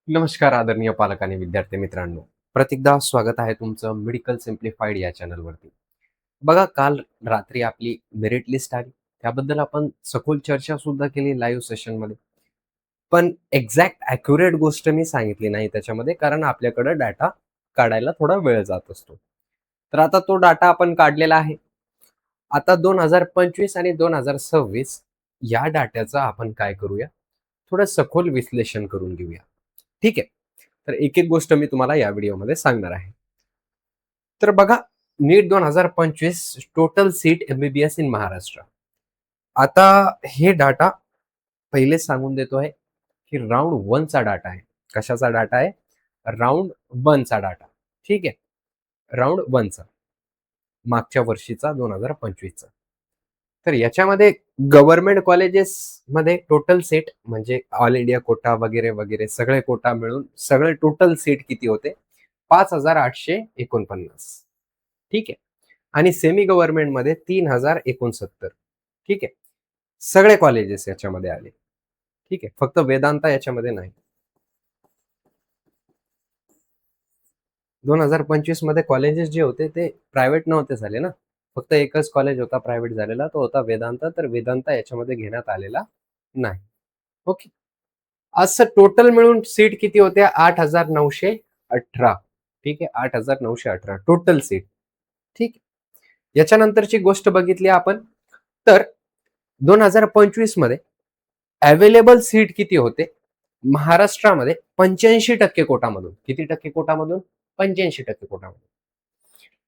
नमस्कार आदरणीय पालक आणि विद्यार्थी मित्रांनो. प्रत्येकदा स्वागत आहे तुमचं मेडिकल सिम्प्लिफाईड या चॅनलवरती. बघा काल रात्री आपली मेरिट लिस्ट आली. त्याबद्दल आपण सखोल चर्चा सुद्धा केली लाईव्ह सेशनमध्ये. पण एक्झॅक्ट ॲक्युरेट गोष्ट मी सांगितली नाही त्याच्यामध्ये कारण आपल्याकडे डाटा काढायला थोडा वेळ जात असतो. तर आता तो डाटा आपण काढलेला आहे. आता 2025 आणि 2026 या डाट्याचं आपण काय करूया, थोडं सखोल विश्लेषण करून घेऊया. ठीक आहे. तर एक-एक गोष्ट मी तुम्हाला या व्हिडिओमध्ये सांगणार आहे. तर बघा, नीट 2025 total seat MBBS in Maharashtra. आता हे डाटा पहिलेच सांगून देतो आहे, की राउंड 1 चा डाटा आहे. कशाचा डाटा आहे? राउंड 1 चा डाटा. ठीक आहे. राउंड 1 चा. मागच्या वर्षीचा 2025 चा. तर याच्यामध्ये गव्हर्नमेंट कॉलेजेसमध्ये टोटल सीट म्हणजे ऑल इंडिया कोटा वगैरे, वगैरे सगळे कोटा मिळून सगळे टोटल सीट किती होते? 5,849. ठीक आहे. आणि सेमी गव्हर्नमेंटमध्ये 3,069. ठीक आहे. सगळे कॉलेजेस याच्यामध्ये आले. ठीक आहे. फक्त वेदांता याच्यामध्ये नाही. 2025 मध्ये कॉलेजेस जे होते ते प्रायव्हेट नव्हते झाले ना. फक्त एकच कॉलेज होता प्रायव्हेट झालेला, तो होता वेदांता. तर वेदांता याच्यामध्ये घेण्यात आलेला नाही. ओके. असं टोटल मिळून सीट किती होत्या? 8,918. ठीक आहे. 8,918 टोटल सीट. ठीक आहे. याच्यानंतरची गोष्ट बघितली आपण तर 2025 मध्ये अवेलेबल सीट किती होते? महाराष्ट्रामध्ये 85% कोटामधून. किती टक्के कोटामधून? 85% कोटामधून.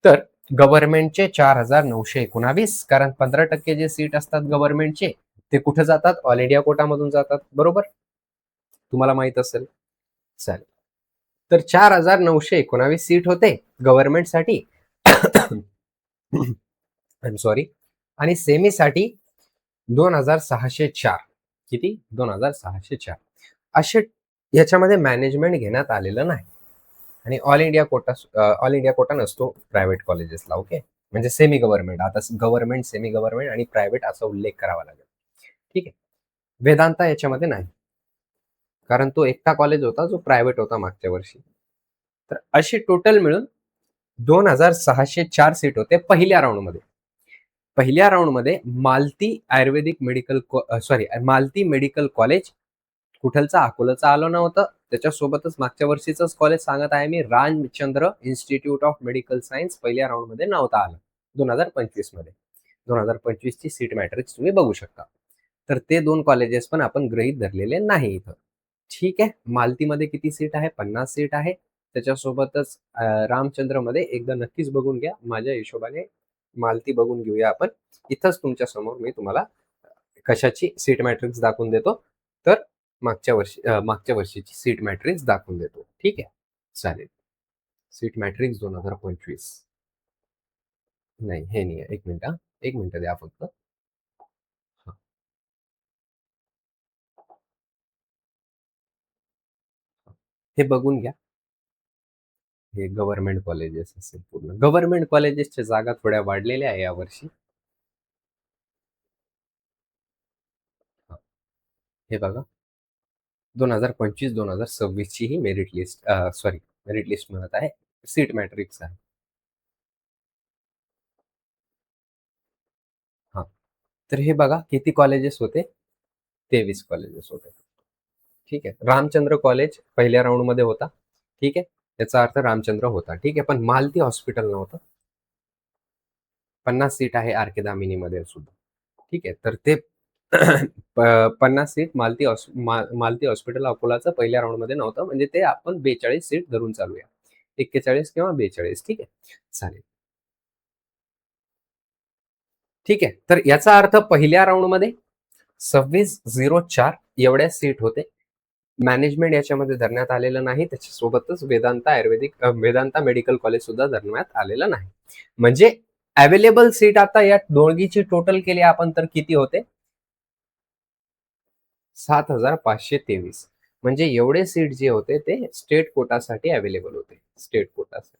तर गव्हर्नमेंटचे 4,919 कारण 15% जे सीट असतात गव्हर्नमेंटचे ते कुठे जातात? ऑल इंडिया कोटामधून जातात. बरोबर? तुम्हाला माहित असेल. चालेल. तर 4,919 सीट होते गव्हर्नमेंटसाठी. I am sorry. आणि सेमीसाठी 2,604. किती? 2,604. असे याच्यामध्ये मॅनेजमेंट घेण्यात आलेलं नाही. आणि ऑल इंडिया कोटा नसतो प्रायव्हेट कॉलेजेसला. ओके. म्हणजे सेमी गव्हर्नमेंट. आता गव्हर्नमेंट, सेमी गव्हर्नमेंट आणि प्रायव्हेट असा उल्लेख करावा लागेल. ठीक आहे. वेदांता याच्यामध्ये नाही. कारण तो एकटा कॉलेज होता जो प्रायव्हेट होता मागच्या वर्षी. तर अशी टोटल मिळून 2,604 सीट होते पहिल्या राउंडमध्ये. पहिल्या राउंडमध्ये मालती मेडिकल कॉलेज कुठलचं अकोल्याचं आलं नव्हतं. त्याच्यासोबतच मागच्या वर्षीचंच कॉलेज सांगत आहे मी, Ramchandra institute of medical science पहिल्या राउंडमध्ये नव्हतं आलं 2025 मध्ये. 2025 ची सीट मॅट्रिक्स तुम्ही बघू शकता. तर ते 2 कॉलेजेस पण आपण गृहीत धरलेले नाही इथं. ठीक आहे. मालतीमध्ये किती सीट आहे? 50 सीट आहे. त्याच्यासोबतच रामचंद्रमध्ये एकदा नक्कीच बघून घ्या. माझ्या हिशोबाने मालती बघून घेऊया आपण. इथंच तुमच्या समोर मी तुम्हाला कशाची सीट मॅट्रिक्स दाखवून देतो. तर मागच्या वर्षीची सीट मॅट्रिक्स दाखवून देतो. ठीक आहे. चालेल. Seat matrix 2025. नाही, हे नाही आहे. 1 मिनिट हां. 1 मिनिट द्या फक्त. हां. हे बघून घ्या. हे गव्हर्नमेंट कॉलेजेस असेल पूर्ण. गव्हर्नमेंट कॉलेजेसच्या जागा थोड्या वाढलेल्या आहे यावर्षी. हां. हे बघा. 2025-2026 ची ही मेरिट लिस्ट म्हणत आहे. सीट मॅट्रिक्स आहे. हां. तर हे बघा किती कॉलेजेस होते? 23 कॉलेजेस होते. ठीक आहे. रामचंद्र कॉलेज पहिल्या राउंडमध्ये होता. ठीक आहे. याचा अर्थ रामचंद्र होता. ठीक आहे. पण मालती हॉस्पिटल नव्हतं. 50 सीट आहे आर के दामिनीमध्ये सुद्धा. ठीक आहे. तर ते 50 सीट मालती हॉस्पिटल अकोलाचं पहिल्या राउंडमध्ये नव्हतं. म्हणजे ते आपण 42 सीट धरून चालूया. 41 किंवा 42. ठीक आहे. चालेल. ठीक आहे. तर याचा अर्थ पहिल्या राउंडमध्ये 2604 एवढ्या सीट होते. मॅनेजमेंट याच्यामध्ये धरण्यात आलेलं नाही. त्याच्यासोबतच वेदांता मेडिकल कॉलेज सुद्धा धरण्यात आलेलं नाही. म्हणजे अवेलेबल सीट आता या दोघीची टोटल केली आपण तर किती होते? 7,523. म्हणजे एवढे सीट जे होते ते स्टेट कोटासाठी अवेलेबल होते. स्टेट कोटासाठी.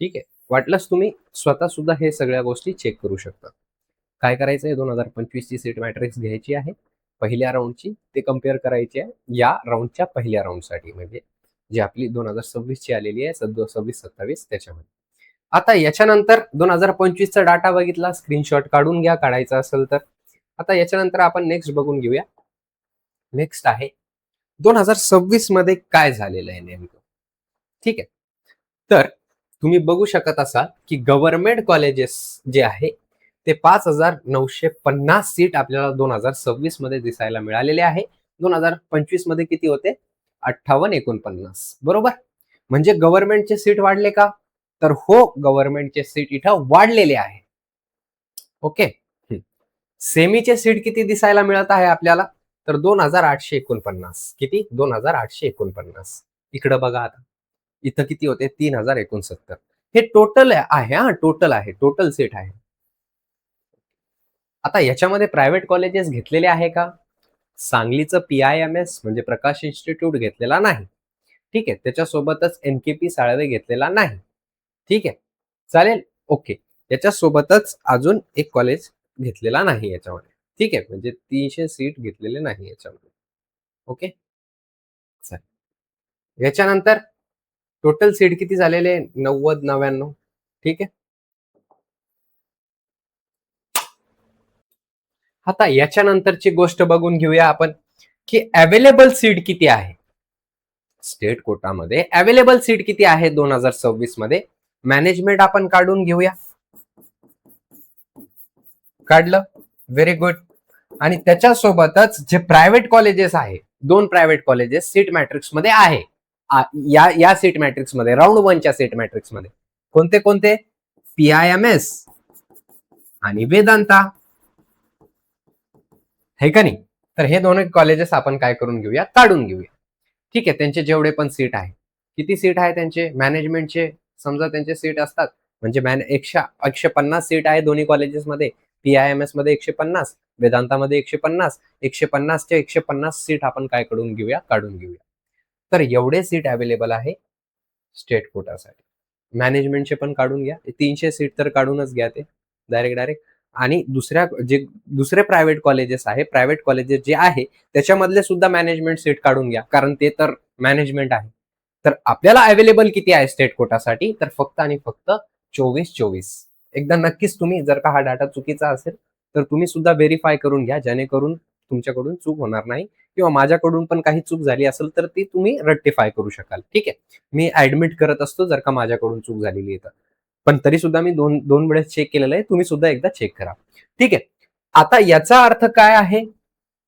ठीक आहे. वाटलंच तुम्ही स्वतः सुद्धा हे सगळ्या गोष्टी चेक करू शकता. काय करायचंय? 2025 ची सीट मॅट्रिक्स घ्यायची आहे. पहिल्या राऊंडची ते कम्पेअर करायची आहे या राऊंडच्या पहिल्या राऊंडसाठी, म्हणजे जी आपली 2026 ची आलेली आहे 26-27 त्याच्यामध्ये. आता याच्यानंतर 2025चा डाटा बघितला, स्क्रीनशॉट काढून घ्या काढायचा असेल तर. आता याच्यानंतर आपण नेक्स्ट बघून घेऊया. नेक्स्ट आहे 2026 मध्ये काय झालेलं आहे नेमकं. ठीक आहे. तर तुम्ही बघू शकत असाल की गव्हर्नमेंट कॉलेजेस जे आहे ते 5,950 सीट आपल्याला 2026 मध्ये दिसायला मिळालेले आहे. 2025 मध्ये किती होते? 58-49. बरोबर. म्हणजे गव्हर्नमेंटचे सीट वाढले का? तर हो, गव्हर्नमेंटचे सीट इथं वाढलेले आहे. ओके. सेमीचे सीट किती दिसायला मिळत आहे आपल्याला? तर 2,849. किती? 2,849. इकडं बघा आता. इथं किती होते? 3,069. हे टोटल आहे हा, टोटल आहे, टोटल सीट आहे. आता याच्यामध्ये प्रायव्हेट कॉलेजेस घेतलेले आहे का? सांगलीचं PIMS म्हणजे प्रकाश इन्स्टिट्यूट घेतलेला नाही. ठीक आहे. त्याच्यासोबतच NKP साळवे घेतलेला नाही. ठीक आहे. चालेल. ओके. याच्यासोबतच अजून एक कॉलेज घेतलेला नाही याच्यामध्ये. ठीक आहे. म्हणजे 300 सीट घेतलेले नाही याच्यामध्ये. ओके. चालेल. याच्यानंतर टोटल सीट किती झालेले? 90-99. ठीक आहे. आता याच्यानंतरची गोष्ट बघून घेऊया आपण की अवेलेबल सीट किती आहे. स्टेट कोटामध्ये अवेलेबल सीट किती आहे 2026 मध्ये? मॅनेजमेंट आपण काढून घेऊया. काढलं. Very good. आणि त्याच्यासोबतच जे प्रायव्हेट कॉलेजेस आहे, 2 प्रायव्हेट कॉलेजेस सीट मॅट्रिक्स मध्ये आहे. या सीट मॅट्रिक्स मध्ये, राऊंड 1च्या सीट मॅट्रिक्स मध्ये कोणते कोणते? PIMS आणि वेदांता, हे का नाही? तर हे दोन्ही कॉलेजेस आपण काय करून घेऊया? काढून घेऊया. ठीक आहे. त्यांचे जेवढे पण सीट आहे, किती सीट आहे त्यांचे मॅनेजमेंटचे? समजा त्यांचे सीट असतात म्हणजे 150 सीट आहे दोन्ही कॉलेजेसमध्ये. PIMS मध्ये 150, वेदांतामध्ये 150. 150चे 150 सीट आपण काय करून घेऊया? काढून घेऊया. तर एवढे सीट अवेलेबल आहे स्टेट कोटासाठी. मॅनेजमेंटचे पण काढून घ्या. 300 सीट तर काढूनच घ्या ते डायरेक्ट. आणि दुसरे प्रायव्हेट कॉलेजेस आहे, प्रायव्हेट कॉलेजेस जे आहे त्याच्यामधले सुद्धा मॅनेजमेंट सीट काढून घ्या, कारण ते तर मॅनेजमेंट आहे. तर आपल्याला अवेलेबल किती आहे स्टेट कोटासाठी? तर फक्त आणि फक्त 24. एकदा नक्कीच तुम्ही, जर का हा डाटा चुकीचा असेल तर तुम्ही सुद्धा व्हेरीफाय करून घ्या, जेणेकरून तुमच्याकडून चूक होणार नाही, किंवा माझ्याकडून पण काही चूक झाली असेल तर ती तुम्ही रेक्टिफाय करू शकाल. ठीक आहे. मी ऍडमिट करत असतो जर का माझ्याकडून चूक झालेली आहे तर. पण तरी सुद्धा मी दोन वेळेस चेक केलेलं आहे. तुम्ही सुद्धा एकदा चेक करा. ठीक आहे. आता याचा अर्थ काय आहे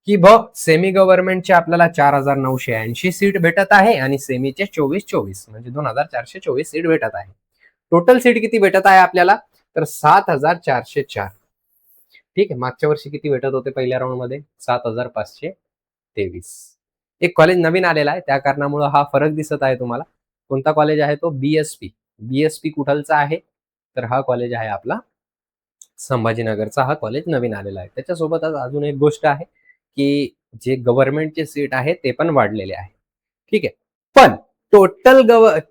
की सेमी गव्हर्नमेंटचे आपल्याला 4,980 सीट भेटत आहे आणि सेमीचे 24 म्हणजे 2,424 सीट भेटत आहे. टोटल सीट किती भेटत आहे आपल्याला? तर 7,404. ठीक आहे. मागच्या वर्षी किती भेटत होते पहिल्या राऊंड मध्ये? 7,523. एक कॉलेज नवीन आलेला आहे, त्या कारणामुळे हा फरक दिसत आहे तुम्हाला. कोणता कॉलेज आहे तो? BSP कुठलचा आहे? तर हा कॉलेज आहे आपला संभाजीनगरचा. हा कॉलेज नवीन आलेला आहे. त्याच्यासोबतच अजून एक गोष्ट आहे की जे गव्हर्नमेंटचे सीट आहे ते पण वाढलेले आहे. ठीक आहे. पण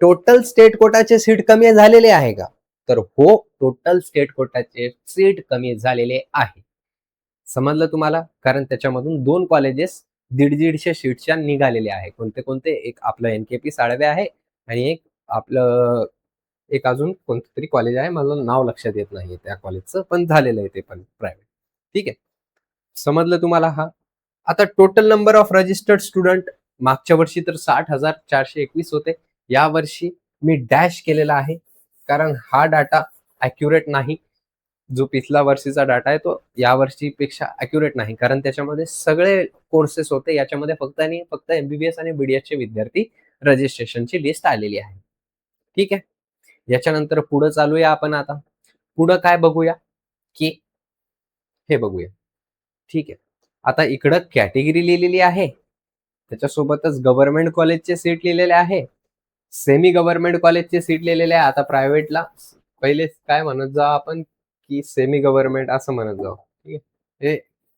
टोटल स्टेट कोटाचे सीट कमी झालेले आहे का? तर हो, टोटल स्टेट कोटाचे सीट कमी झालेले आहे. समजलं तुम्हाला? कारण त्याच्यामधून 2 कॉलेजेस 150 सीटच्या निघालेले आहे. कोणते कोणते? एक आपलं NKP साळवे आहे आणि एक आपलं एक अजून कोणतं तरी कॉलेज आहे, मला नाव लक्षात येत नाहीये त्या कॉलेजचं, पण झालेलं आहे ते पण प्रायव्हेट. ठीक आहे. समजलं तुम्हाला? हा आता total number of registered student मागच्या वर्षी तर 60,421 होते. या वर्षी मी डॅश केलेला आहे, कारण हा डाटा अॅक्युरेट नाही. जो पिछला वर्षीचा डाटा आहे तो या वर्षीपेक्षा अॅक्युरेट नाही, कारण त्याच्यामध्ये सगळे कोर्सेस होते. याच्यामध्ये फक्त आणि फक्त MBBS आणि BDS चे विद्यार्थी रजिस्ट्रेशनची लिस्ट आलेली आहे. ठीक आहे. याच्यानंतर पुढे चालूया आपण आता. पुढं काय बघूया की हे बघूया. ठीक आहे. आता इकडं कॅटेगरी लिहिलेली आहे. त्याच्यासोबतच गव्हर्नमेंट कॉलेजचे सीट लिहिलेले आहे. सेमी गव्हर्नमेंट कॉलेजचे सीट लिहिलेले आहे. आता प्रायव्हेटला पहिले काय म्हणत जाऊ आपण की सेमी गव्हर्नमेंट असं म्हणत जाऊ. ठीक आहे. हे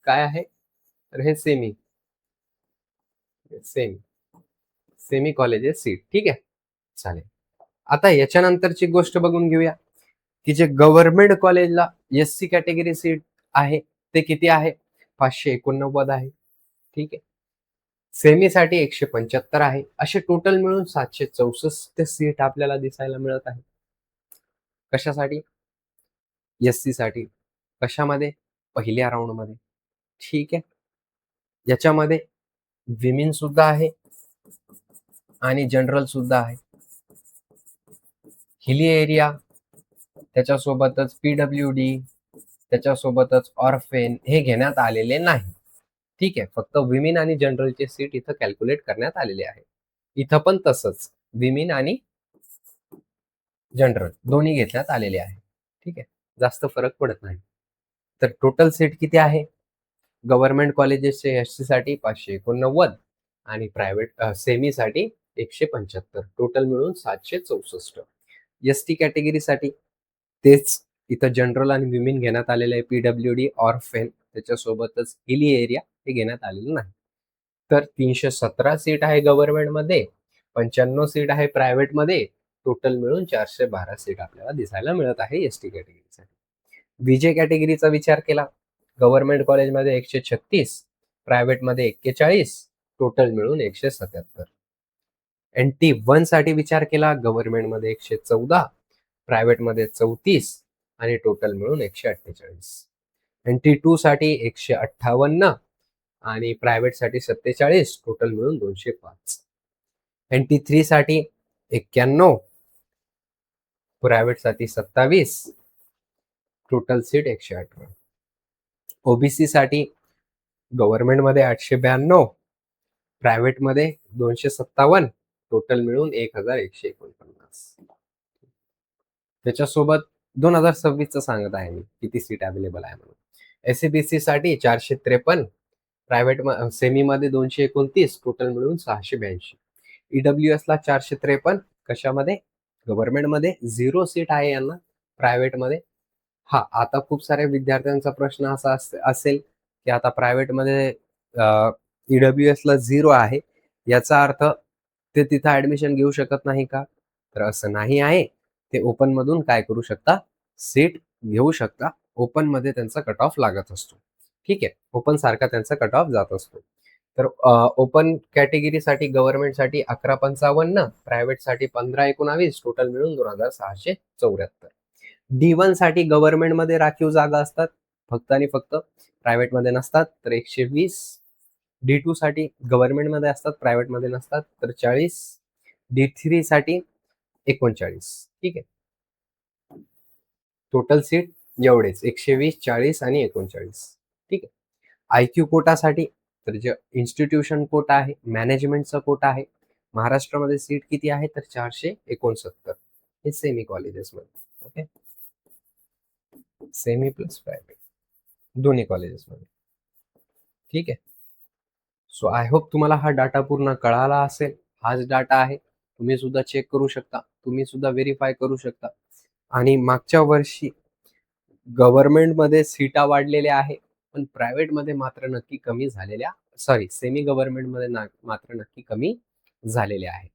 काय आहे? तर हे semi semi semi colleges seat. ठीक आहे. चालेल. आता याच्यानंतरची गोष्ट बघून घेऊया की जे गव्हर्नमेंट कॉलेजला SC कॅटेगरी सीट आहे ते किती आहे? 589 आहे. ठीक आहे. सेमीसाठी 175 आहे. असे टोटल मिळून 764 सीट आपल्याला दिसायला मिळत आहे. कशासाठी? एस-सी साठी. कशामध्ये? पहिल्या राउंडमध्ये. ठीक आहे. याच्यामध्ये विमेन सुद्धा आहे आणि जनरल सुद्धा आहे. हिली एरिया, त्याच्यासोबतच पी-डब्ल्यू-डी, त्याच्यासोबतच ऑर्फेन हे घेण्यात आलेले नाही. ठीक आहे. फक्त विमेन आणि जनरलचे सीट इथं कॅल्क्युलेट करण्यात आलेले आहे. इथं पण तसंच विमेन आणि जनरल दोन्ही घेण्यात आलेले आहे. ठीक आहे. जास्त फरक पडत नाही. तर टोटल सीट किती आहे? गव्हर्नमेंट कॉलेजेसचे एस-सी साठी 589 आणि प्रायव्हेट सेमीसाठी 175. टोटल मिळून 764. एस-टी कॅटेगरीसाठी तेच इथं जनरल आणि विमेन घेण्यात आलेलं आहे. पी-डब्ल्यू-डी, ऑर्फेन त्याच्यासोबतच हिली एरिया हे घेण्यात आलेलं नाही. तर 317 सीट आहे गव्हर्नमेंटमध्ये, 95 सीट आहे प्रायव्हेटमध्ये. टोटल मिळून 412 सीट आपल्याला दिसायला मिळत आहे एस-टी कॅटेगरीसाठी. व्ही-जे कॅटेगरीचा विचार केला, गव्हर्नमेंट कॉलेजमध्ये 136, प्रायव्हेटमध्ये 41, टोटल मिळून 177. NT1 साठी विचार केला, गव्हर्नमेंटमध्ये 114, प्रायव्हेटमध्ये 34 आणि टोटल मिळून 148. NT2 साठी 158 आणि प्रायव्हेटसाठी 47, टोटल मिळून 205. NT3 साठी 91, प्रायव्हेटसाठी 27, टोटल सीट 118. ओबीसी साठी गव्हर्नमेंटमध्ये 892, प्रायव्हेटमध्ये 257, टोटल मिळून 1149. त्याच्यासोबत 2026चं सांगत आहे मी किती सीट अवेलेबल आहे म्हणून. एस-सी-बी-सी साठी 453, प्रायव्हेट सेमीमध्ये 229, टोटल मिळून 682. ईडब्ल्यूएसला 453, कशामध्ये? गव्हर्नमेंटमध्ये 0 सीट आहे यांना, प्रायव्हेटमध्ये हां, आता खूप साऱ्या विद्यार्थ्यांचा प्रश्न असा असेल, की आता प्रायव्हेटमध्ये ईडब्ल्यूएसला 0 आहे. याचा अर्थ ते तिथं ॲडमिशन घेऊ शकत नाही का? तर असं नाही आहे. ते ओपनमधून काय करू शकता? सीट घेऊ शकता. ओपनमध्ये त्यांचा कट ऑफ लागत असतो. ठीक आहे. ओपनसारखा त्यांचा कट ऑफ जात असतो. तर ओपन कॅटेगरीसाठी गव्हर्नमेंटसाठी 1155, प्रायव्हेटसाठी 1519, टोटल मिळून 2674. D1 साठी गव्हर्नमेंटमध्ये राखीव जागा असतात फक्त आणि फक्त, प्रायव्हेटमध्ये नसतात, तर 120. D2 साठी गव्हर्नमेंटमध्ये असतात, प्रायव्हेटमध्ये नसतात, तर 40. D3 साठी 39. ठीक आहे. टोटल सीट एवढेच 120, 40 आणि 39. ठीक आहे. आय-क्यू कोटासाठी तर जे इन्स्टिट्यूशन कोटा आहे, मॅनेजमेंटचा कोटा आहे. महाराष्ट्रामध्ये सीट किती आहे? तर 469. हे सेमी कॉलेजेसमध्ये. ओके. सेमी प्लस प्रायव्हेट दोन्ही कॉलेजेसमध्ये. ठीक आहे. सो आय होप तुम्हाला हा डाटा पूर्ण कळाला असेल. हाच डाटा आहे. तुम्ही सुद्धा चेक करू शकता. तुम्ही सुद्धा व्हेरिफाय करू शकता. आणि मागच्या वर्षी गव्हर्नमेंटमध्ये सीटा वाढलेल्या आहे, पण प्रायव्हेटमध्ये मात्र नक्की कमी झालेल्या सेमी गव्हर्नमेंटमध्ये मात्र नक्की कमी झालेल्या आहे.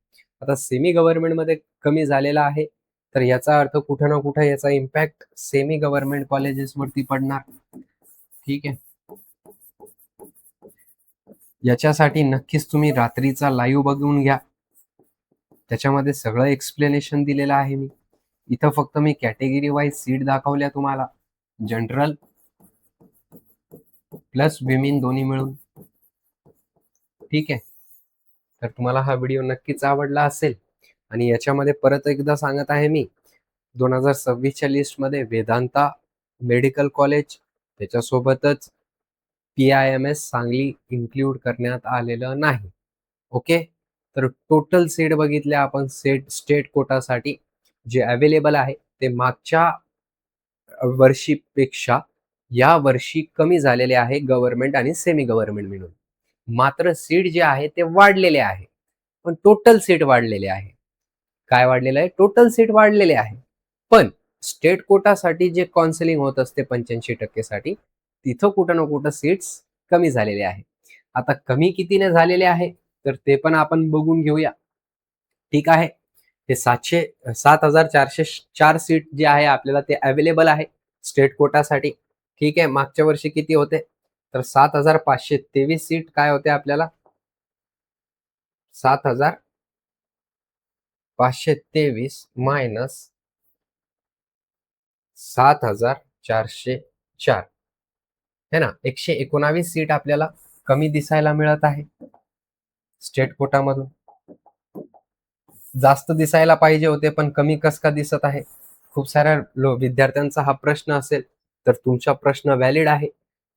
आता सेमी गव्हर्नमेंटमध्ये कमी झालेला आहे, तर याचा अर्थ कुठे ना कुठे याचा इम्पॅक्ट सेमी गव्हर्नमेंट कॉलेजेसवरती पडणार. ठीक आहे. याच्यासाठी नक्कीच तुम्ही रात्रीचा लाईव्ह बघून घ्या. त्याच्यामध्ये सगळं एक्सप्लेनेशन दिलेलं आहे मी. इथं फक्त मी कॅटेगरी वाईज सीट दाखवल्या तुम्हाला. जनरल प्लस विमेन दोन्ही मिळून. ठीक आहे. तर तुम्हाला हा व्हिडिओ नक्कीच आवडला असेल आणि याच्यामध्ये परत एकदा सांगत आहे मी 2026च्या लिस्टमध्ये वेदांता मेडिकल कॉलेज त्याच्यासोबतच PIMS सांगली इन्क्लूड करण्यात आलेलं नाही. ओके. तर टोटल सीट बघितल्या आपण स्टेट कोटासाठी जे अवेलेबल आहे ते मागच्या वर्षीपेक्षा या वर्षी कमी झालेले आहे गव्हर्नमेंट आणि सेमी गव्हर्नमेंट मिळून. मात्र सीट जे आहे ते वाढलेले आहे. पण टोटल सीट वाढलेले आहे. काय वाढलेलं आहे? टोटल सीट वाढलेले आहे. पण स्टेट कोटासाठी जे काउन्सिलिंग होत असते 85% साठी तिथं कुठं ना कुठं सीट्स कमी झालेले आहे. आता कमी कितीने झालेले आहे? तर ते पण आपण बघून घेऊया. ठीक आहे. हे 7,404 सीट जे आहे आपल्याला ते अवेलेबल आहे स्टेट कोटासाठी. ठीक आहे. मागच्या वर्षी किती होते? तर 7,523 सीट काय होते आपल्याला? 7,523 मायनस 7,404 है ना? 119 सीट आपल्याला कमी दिसायला मिळत आहे स्टेट कोटामधून. जास्त दिसायला पाहिजे होते, पण कमी कसं का दिसत आहे? खूप साऱ्या विद्यार्थ्यांचा हा प्रश्न असेल, तर तुमचा प्रश्न व्हॅलिड आहे,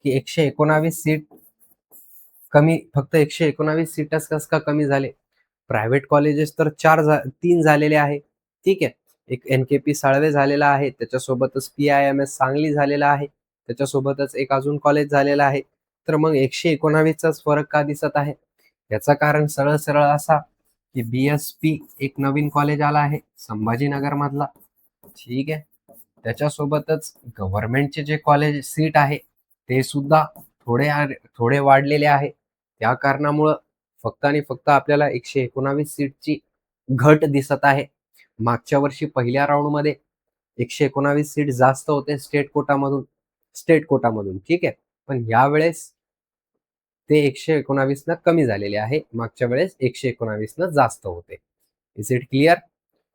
की 119 सीट कमी, फक्त 119 सीटच कसं का कमी झाले? प्रायव्हेट कॉलेजेस तर 3 झालेले आहे. ठीक आहे. एक एन-के-पी साळवे झालेला आहे. त्याच्यासोबतच पी-आय-एम-एस सांगली झालेला आहे. त्याच्यासोबतच एक अजून कॉलेज झालेलं आहे. तर मग 119चाच फरक का दिसत आहे? याचं कारण सरळ-सरळ असा, की बी-एस-पी एक नवीन कॉलेज आला आहे संभाजीनगरमधला. ठीक आहे. त्याच्यासोबतच गव्हर्नमेंटचे जे कॉलेज सीट आहे, ते सुद्धा थोडे वाढलेले आहे. त्या कारणामुळं फक्त आणि फक्त आपल्याला 119 सीटची घट दिसत आहे. मागच्या वर्षी पहिल्या राउंडमध्ये 119 सीट जास्त होते स्टेट कोटामधून ठीक आहे. पण यावेळेस ते 119 न कमी झालेले आहे. मागच्या वेळेस 119 न जास्त होते. Is it clear?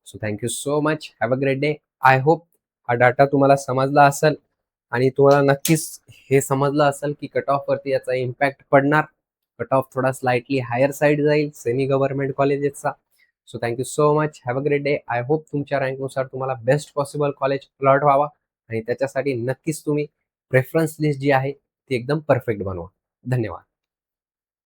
So thank you so much. Have a great day. I hope हा डाटा तुम्हाला समजला असेल आणि तुम्हाला नक्कीच हे समजलं असेल, की कट ऑफवरती याचा इम्पॅक्ट पडणार. कट ऑफ थोडा स्लाइटली हायर साइड जाईल सेमी गव्हर्नमेंट कॉलेजेसचा. So thank you so much. Have a great day. I hope तुमच्या रँकनुसार तुम्हाला बेस्ट पॉसिबल कॉलेज अलॉट व्हावा आणि त्याच्यासाठी नक्कीच तुम्ही प्रेफरन्स लिस्ट जी आहे ती एकदम परफेक्ट बनवा. धन्यवाद.